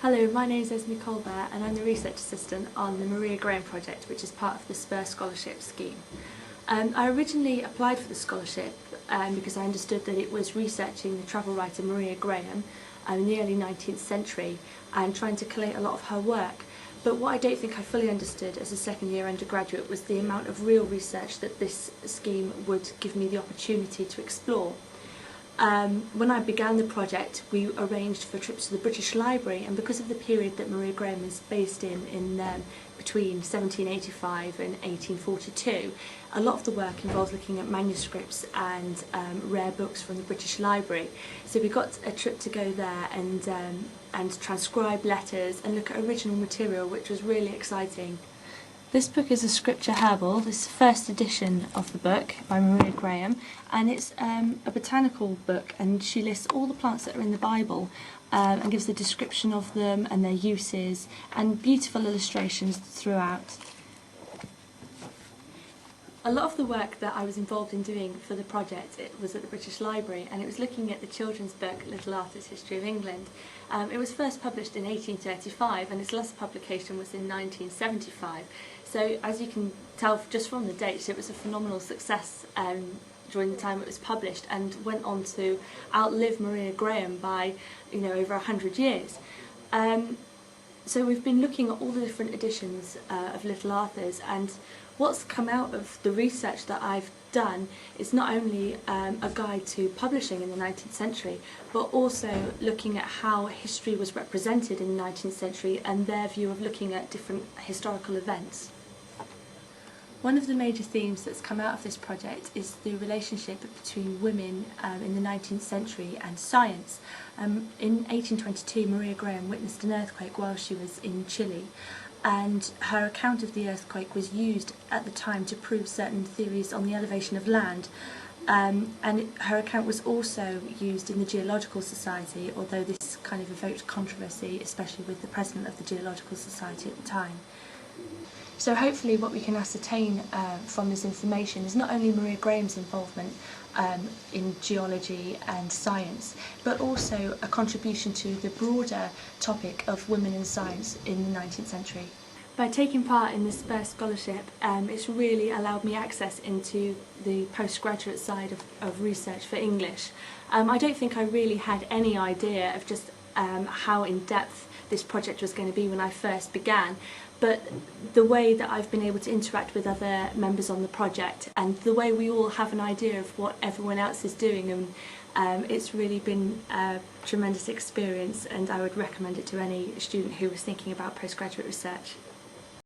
Hello, my name is Esme Colbert and I'm the Research Assistant on the Maria Graham project, which is part of the SPUR scholarship scheme. I originally applied for the scholarship because I understood that it was researching the travel writer Maria Graham in the early 19th century and trying to collate a lot of her work. But what I don't think I fully understood as a second year undergraduate was the amount of real research that this scheme would give me the opportunity to explore. When I began the project, we arranged for trips to the British Library, and because of the period that Maria Graham is based in between 1785 and 1842, a lot of the work involves looking at manuscripts and rare books from the British Library. So we got a trip to go there and transcribe letters and look at original material, which was really exciting. This book is a scripture herbal. This is the first edition of the book by Maria Graham, and it's a botanical book, and she lists all the plants that are in the Bible and gives a description of them and their uses and beautiful illustrations throughout. A lot of the work that I was involved in doing for the project was at the British Library, and it was looking at the children's book Little Arthur's History of England. It was first published in 1835 and its last publication was in 1975. So as you can tell just from the dates, it was a phenomenal success during the time it was published and went on to outlive Maria Graham by over 100 years. So we've been looking at all the different editions of Little Arthur's, and what's come out of the research that I've done is not only a guide to publishing in the 19th century, but also looking at how history was represented in the 19th century and their view of looking at different historical events. One of the major themes that's come out of this project is the relationship between women in the 19th century and science. In 1822, Maria Graham witnessed an earthquake while she was in Chile, and her account of the earthquake was used at the time to prove certain theories on the elevation of land. And her account was also used in the Geological Society, although this kind of evoked controversy, especially with the president of the Geological Society at the time. So hopefully what we can ascertain from this information is not only Maria Graham's involvement in geology and science, but also a contribution to the broader topic of women in science in the 19th century. By taking part in this SPUR scholarship, it's really allowed me access into the postgraduate side of research for English. I don't think I really had any idea of just how in-depth this project was going to be when I first began, but the way that I've been able to interact with other members on the project and the way we all have an idea of what everyone else is doing, and it's really been a tremendous experience, and I would recommend it to any student who was thinking about postgraduate research.